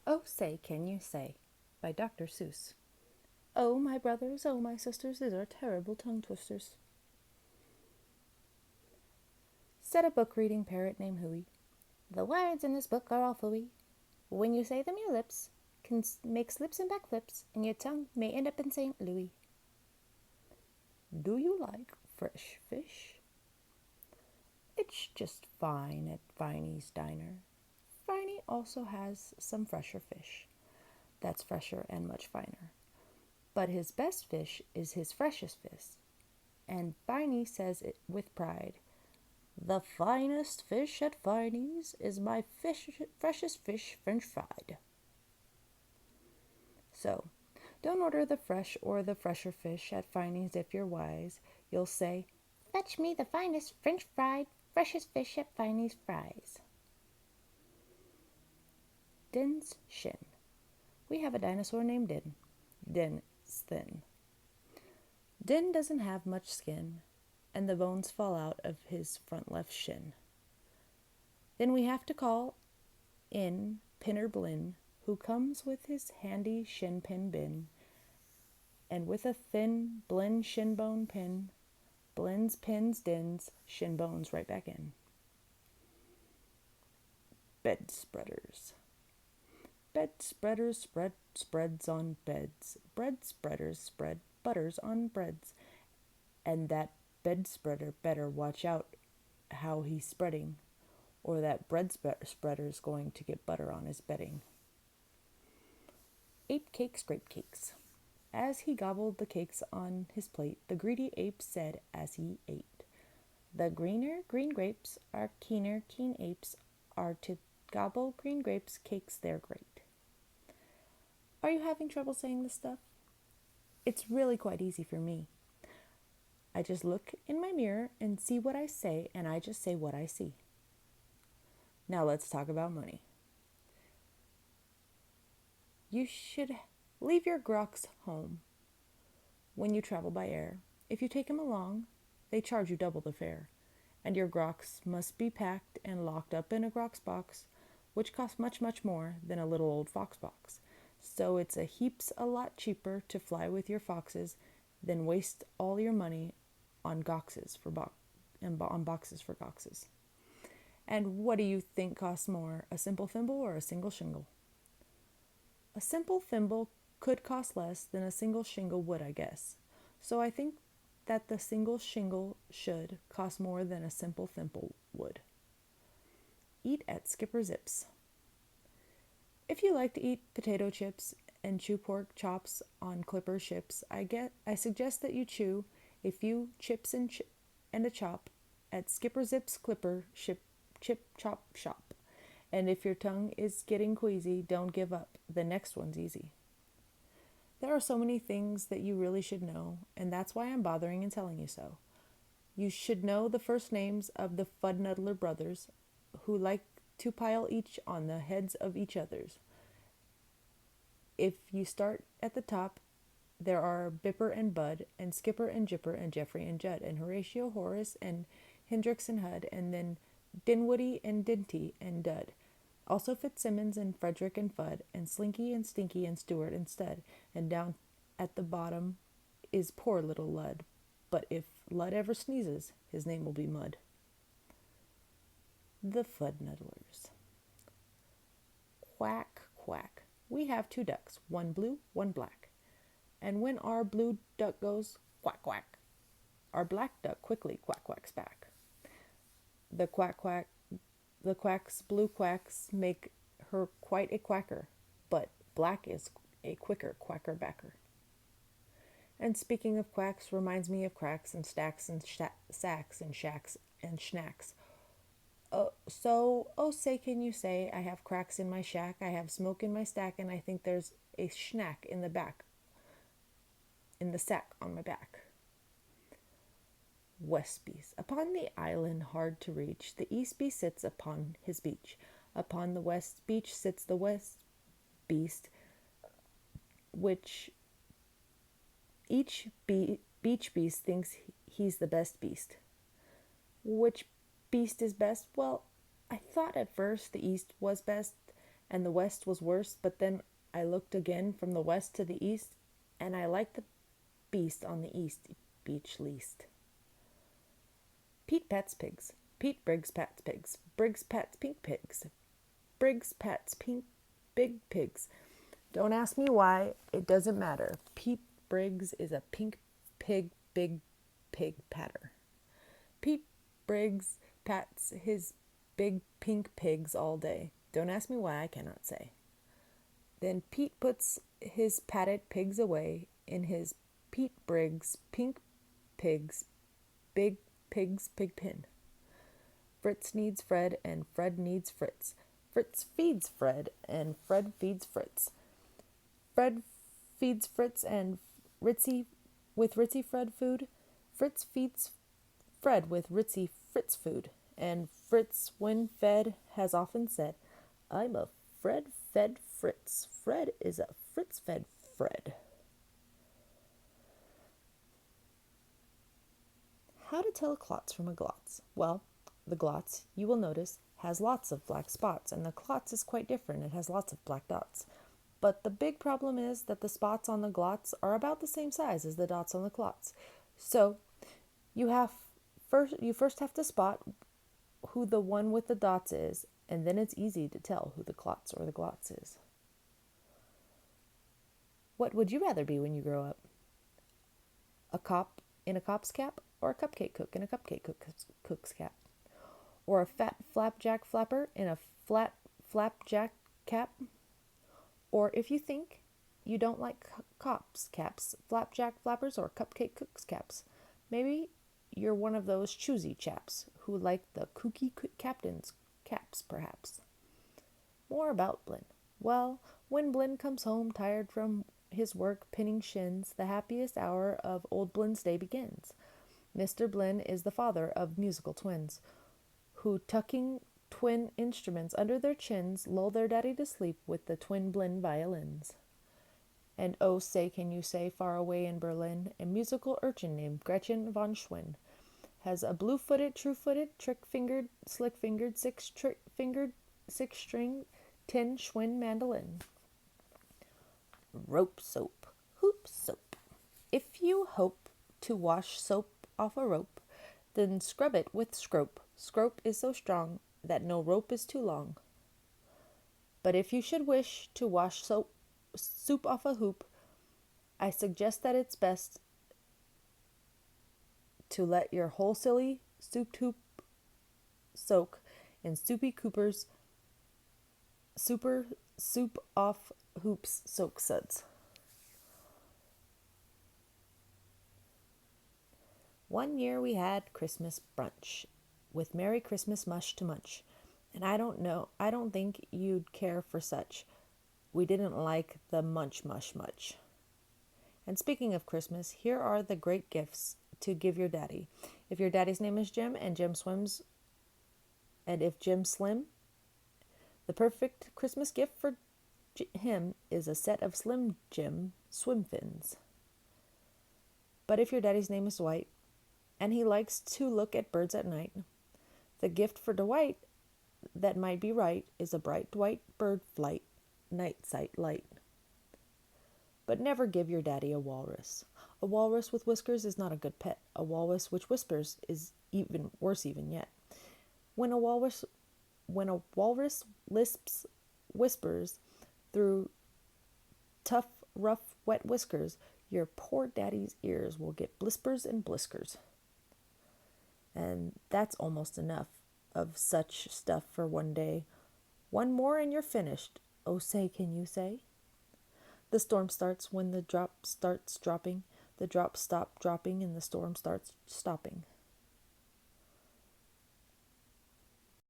Oh, say, can you say, by Dr. Seuss. Oh, my brothers, oh, my sisters, these are terrible tongue twisters. Said a book-reading parrot named Hooey. The words in this book are all fooey. When you say them, your lips can make slips and backflips, and your tongue may end up in St. Louis. Do you like fresh fish? It's just fine at Viney's Diner. Viney also has some fresher fish. That's fresher and much finer. But his best fish is his freshest fish, and Viney says it with pride. The finest fish at Viney's is my freshest fish French fried. So, don't order the fresh or the fresher fish at Viney's if you're wise. You'll say, fetch me the finest French fried, freshest fish at Viney's fries. Din's shin. We have a dinosaur named Din. Din is thin. Din doesn't have much skin, and the bones fall out of his front left shin. Then we have to call in Pinner Blinn, who comes with his handy shin pin bin, and with a thin Blinn shin bone pin, Blinn's pins Din's shin bones right back in. Bed spreaders. Bed spreaders spread spreads on beds. Bread spreaders spread butters on breads. And that bed spreader better watch out how he's spreading, or that bread spreader's going to get butter on his bedding. Ape cakes, grape cakes. As he gobbled the cakes on his plate, the greedy ape said as he ate, the greener green grapes are keener keen apes are to gobble green grapes cakes they're great. Are you having trouble saying this stuff? It's really quite easy for me. I just look in my mirror and see what I say, and I just say what I see. Now let's talk about money. You should leave your grocs home when you travel by air. If you take them along, they charge you double the fare, and your grocs must be packed and locked up in a grocs box, which costs much, much more than a little old fox box. So it's a lot cheaper to fly with your foxes than waste all your money on boxes for goxes. And what do you think costs more, a simple thimble or a single shingle? A simple thimble could cost less than a single shingle would, I guess. So I think that the single shingle should cost more than a simple thimble would. Eat at Skipper Zip's. If you like to eat potato chips and chew pork chops on clipper ships, I suggest that you chew a few chips and a chop at Skipper Zip's clipper ship chip chop shop. And if your tongue is getting queasy, don't give up. The next one's easy. There are so many things that you really should know, and that's why I'm bothering and telling you so. You should know the first names of the Fudnuddler brothers, who like to pile each on the heads of each others. If you start at the top, there are Bipper and Bud, and Skipper and Jipper, and Jeffrey and Judd, and Horatio, Horace, and Hendrix and Hud, and then Dinwoody and Dinty and Dud. Also Fitzsimmons and Frederick and Fudd, and Slinky and Stinky and Stewart and Stud, and down at the bottom is poor little Lud. But if Lud ever sneezes, his name will be Mud. The Fudnuddlers. Quack, quack. We have 2 ducks, one blue, one black. And when our blue duck goes quack, quack, our black duck quickly quack, quacks back. The quack's blue quacks make her quite a quacker, but black is a quicker quacker backer. And speaking of quacks reminds me of cracks and stacks and sacks and shacks and schnacks. Oh, say, can you say, I have cracks in my shack, I have smoke in my stack, and I think there's a schnack in the sack on my back. West Beast. Upon the island hard to reach, the East Beast sits upon his beach. Upon the West Beach sits the West Beast, which each beach beast thinks he's the best beast. Which beast is best? Well, I thought at first the East was best, and the west was worse, but then I looked again from the west to the east, and I liked the beast on the east beach least. Pete pats pigs. Pete Briggs pats pigs. Briggs pats pink pigs. Briggs pats pink big pigs. Don't ask me why, it doesn't matter. Pete Briggs is a pink pig, big pig patter. Pete Briggs pats his big pink pigs all day. Don't ask me why, I cannot say. Then Pete puts his patted pigs away in his Pete Briggs pink pigs pig pen. Fritz needs Fred and Fred needs Fritz. Fritz feeds Fred and Fred feeds Fritz. Fred feeds Fritz and Ritzy Fred food. Fritz feeds Fred with Ritzy Fritz food. And Fritz, when fed, has often said, I'm a Fred fed Fritz. Fred is a Fritz fed Fred. How to tell a klotz from a glotz? Well, the glotz, you will notice, has lots of black spots, and the klotz is quite different. It has lots of black dots. But the big problem is that the spots on the glotz are about the same size as the dots on the klotz. So you first have to spot who the one with the dots is, and then it's easy to tell who the klotz or the glotz is. What would you rather be when you grow up? A cop in a cop's cap, or a cupcake cook in a cupcake cook's cap? Or a fat flapjack flapper in a flat flapjack cap? Or if you think you don't like cops' caps, flapjack flappers, or cupcake cooks' caps, maybe you're one of those choosy chaps who like the kooky captain's caps, perhaps. More about Blinn. Well, when Blinn comes home tired from his work pinning shins, the happiest hour of old Blinn's day begins. Mr. Blinn is the father of musical twins, who, tucking twin instruments under their chins, lull their daddy to sleep with the twin Blinn violins. And oh, say, can you say, far away in Berlin, a musical urchin named Gretchen von Schwinn has a blue-footed, true-footed, trick-fingered, slick-fingered, six-fingered, six-string, tin Schwinn mandolin. Rope soap, hoop soap. If you hope to wash soap off a rope, then scrub it with scrope. Scrope is so strong that no rope is too long. But if you should wish to wash soup off a hoop, I suggest that it's best to let your whole silly souped hoop soak in Soupy Cooper's super soup off hoops soak suds. One year we had Christmas brunch with Merry Christmas mush to munch. And I don't think you'd care for such. We didn't like the munch mush much. And speaking of Christmas, here are the great gifts to give your daddy. If your daddy's name is Jim and Jim swims, and if Jim's slim, the perfect Christmas gift for him is a set of Slim Jim swim fins. But if your daddy's name is Dwight, and he likes to look at birds at night, the gift for Dwight that might be right is a bright Dwight bird flight night sight light. But never give your daddy a walrus. A walrus with whiskers is not a good pet. A walrus which whispers is even worse even yet. When a walrus whispers through tough, rough, wet whiskers, your poor daddy's ears will get blispers and bliskers. And that's almost enough of such stuff for one day. One more and you're finished. Oh, say, can you say? The storm starts when the drop starts dropping. The drops stop dropping and the storm starts stopping.